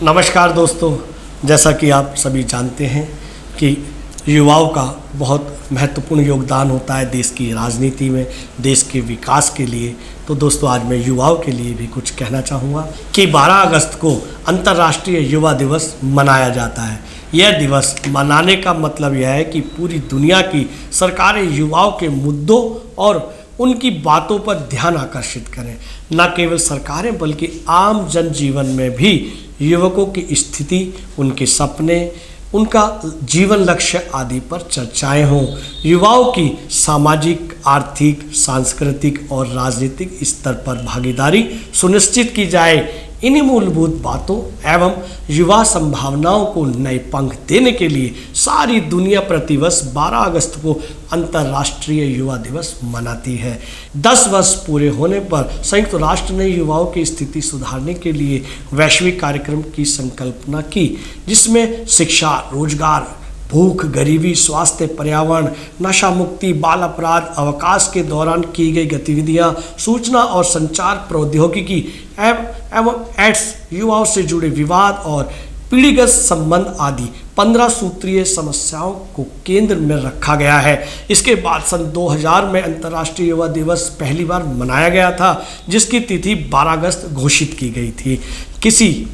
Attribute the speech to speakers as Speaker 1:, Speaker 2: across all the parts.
Speaker 1: नमस्कार दोस्तों, जैसा कि आप सभी जानते हैं कि युवाओं का बहुत महत्वपूर्ण योगदान होता है देश की राजनीति में, देश के विकास के लिए। तो दोस्तों, आज मैं युवाओं के लिए भी कुछ कहना चाहूँगा कि 12 अगस्त को अंतर्राष्ट्रीय युवा दिवस मनाया जाता है। यह दिवस मनाने का मतलब यह है कि पूरी दुनिया की सरकारें युवाओं के मुद्दों और उनकी बातों पर ध्यान आकर्षित करें। न केवल सरकारें बल्कि आम जनजीवन में भी युवकों की स्थिति, उनके सपने, उनका जीवन लक्ष्य आदि पर चर्चाएं हों। युवाओं की सामाजिक, आर्थिक, सांस्कृतिक और राजनीतिक स्तर पर भागीदारी सुनिश्चित की जाए। इन्हीं मूलभूत बातों एवं युवा संभावनाओं को नए पंख देने के लिए सारी दुनिया प्रतिवर्ष 12 अगस्त को अंतर्राष्ट्रीय युवा दिवस मनाती है। 10 वर्ष पूरे होने पर संयुक्त राष्ट्र ने युवाओं की स्थिति सुधारने के लिए वैश्विक कार्यक्रम की संकल्पना की, जिसमें शिक्षा, रोजगार, भूख, गरीबी, स्वास्थ्य, पर्यावरण, नशा मुक्ति, बाल अपराध, अवकाश के दौरान की गई गतिविधियां, सूचना और संचार प्रौद्योगिकी एवं एड्स, युवाओं से जुड़े विवाद और पीढ़ीगत संबंध आदि 15 सूत्रीय समस्याओं को केंद्र में रखा गया है। इसके बाद सन 2000 में अंतर्राष्ट्रीय युवा दिवस पहली बार मनाया गया था, जिसकी तिथि 12 अगस्त घोषित की गई थी।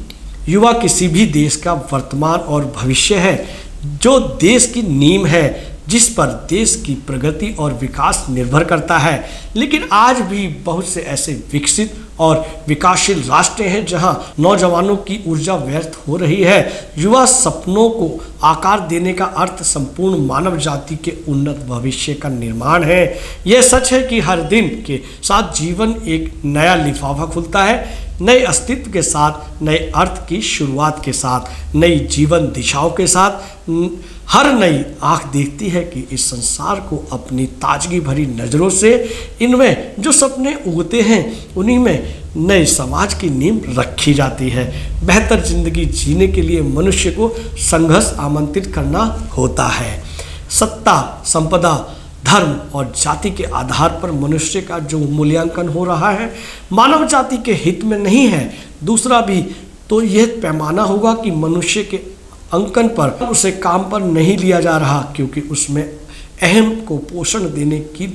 Speaker 1: युवा किसी भी देश का वर्तमान और भविष्य है, जो देश की नींव है, जिस पर देश की प्रगति और विकास निर्भर करता है। लेकिन आज भी बहुत से ऐसे विकसित और विकासशील राष्ट्र हैं जहां नौजवानों की ऊर्जा व्यर्थ हो रही है। युवा सपनों को आकार देने का अर्थ संपूर्ण मानव जाति के उन्नत भविष्य का निर्माण है। यह सच है कि हर दिन के साथ जीवन एक नया लिफाफा खुलता है, नए अस्तित्व के साथ, नए अर्थ की शुरुआत के साथ, नई जीवन दिशाओं के साथ। हर नई आँख देखती है कि इस संसार को अपनी ताजगी भरी नज़रों से, इनमें जो सपने उगते हैं उन्हीं में नए समाज की नींव रखी जाती है। बेहतर जिंदगी जीने के लिए मनुष्य को संघर्ष आमंत्रित करना होता है। सत्ता, संपदा, धर्म और जाति के आधार पर मनुष्य का जो मूल्यांकन हो रहा है, मानव जाति के हित में नहीं है। दूसरा भी तो यह पैमाना होगा कि मनुष्य के अंकन पर उसे काम पर नहीं लिया जा रहा, क्योंकि उसमें अहम को पोषण देने की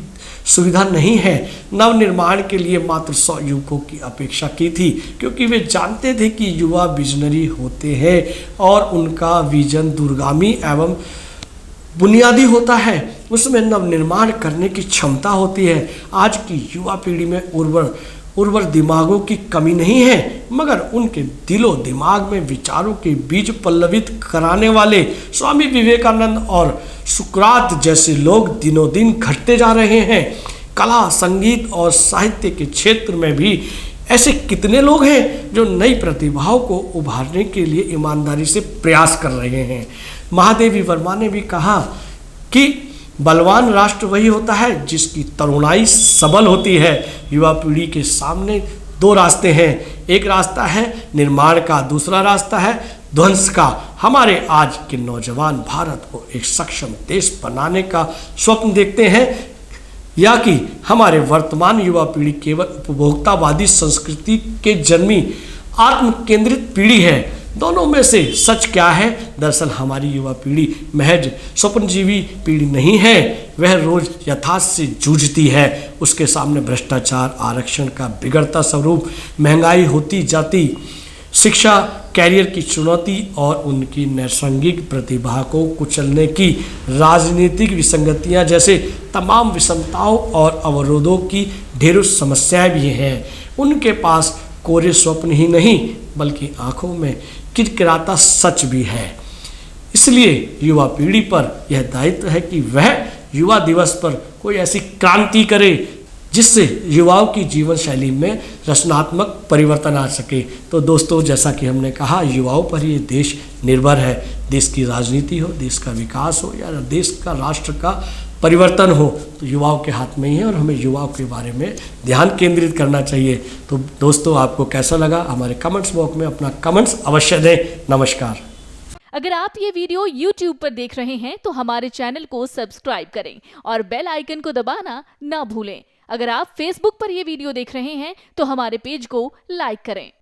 Speaker 1: सुविधा नहीं है। नवनिर्माण के लिए मात्र 100 युवकों की अपेक्षा की थी, क्योंकि वे जानते थे कि युवा विजनरी होते हैं और उनका विजन दूरगामी एवं बुनियादी होता है। उसमें नवनिर्माण करने की क्षमता होती है। आज की युवा पीढ़ी में उर्वर दिमागों की कमी नहीं है, मगर उनके दिलो दिमाग में विचारों के बीज पल्लवित कराने वाले स्वामी विवेकानंद और सुकरात जैसे लोग दिनों दिन घटते जा रहे हैं। कला, संगीत और साहित्य के क्षेत्र में भी ऐसे कितने लोग हैं जो नई प्रतिभाओं को उभारने के लिए ईमानदारी से प्रयास कर रहे हैं। महादेवी वर्मा ने भी कहा कि बलवान राष्ट्र वही होता है जिसकी तरुणाई सबल होती है। युवा पीढ़ी के सामने 2 रास्ते हैं। एक रास्ता है निर्माण का, दूसरा रास्ता है ध्वंस का। हमारे आज के नौजवान भारत को एक सक्षम देश बनाने का स्वप्न देखते हैं, या कि हमारे वर्तमान युवा पीढ़ी केवल उपभोक्तावादी संस्कृति के जन्मी आत्म केंद्रित पीढ़ी है। दोनों में से सच क्या है? दरअसल हमारी युवा पीढ़ी महज स्वप्नजीवी पीढ़ी नहीं है, वह रोज यथार्थ से जूझती है। उसके सामने भ्रष्टाचार, आरक्षण का बिगड़ता स्वरूप, महंगाई होती जाती शिक्षा, कैरियर की चुनौती और उनकी नैसर्गिक प्रतिभा को कुचलने की राजनीतिक विसंगतियां जैसे तमाम विषमताओं और अवरोधों की ढेरों समस्याएं भी हैं। उनके पास कोरे स्वप्न ही नहीं बल्कि आंखों में किरकिराता सच भी है। इसलिए युवा पीढ़ी पर यह दायित्व है कि वह युवा दिवस पर कोई ऐसी क्रांति करे जिससे युवाओं की जीवन शैली में रचनात्मक परिवर्तन आ सके। तो दोस्तों, जैसा कि हमने कहा, युवाओं पर ये देश निर्भर है। देश की राजनीति हो, देश का विकास हो या देश का, राष्ट्र का परिवर्तन हो, तो युवाओं के हाथ में ही है और हमें युवाओं के बारे में ध्यान केंद्रित करना चाहिए। तो दोस्तों, आपको कैसा लगा हमारे कमेंट्स बॉक्स में अपना कमेंट्स अवश्य दें। नमस्कार।
Speaker 2: अगर आप ये वीडियो YouTube पर देख रहे हैं तो हमारे चैनल को सब्सक्राइब करें और बेल आइकन को दबाना ना भूलें। अगर आप Facebook पर ये वीडियो देख रहे हैं तो हमारे पेज को लाइक करें।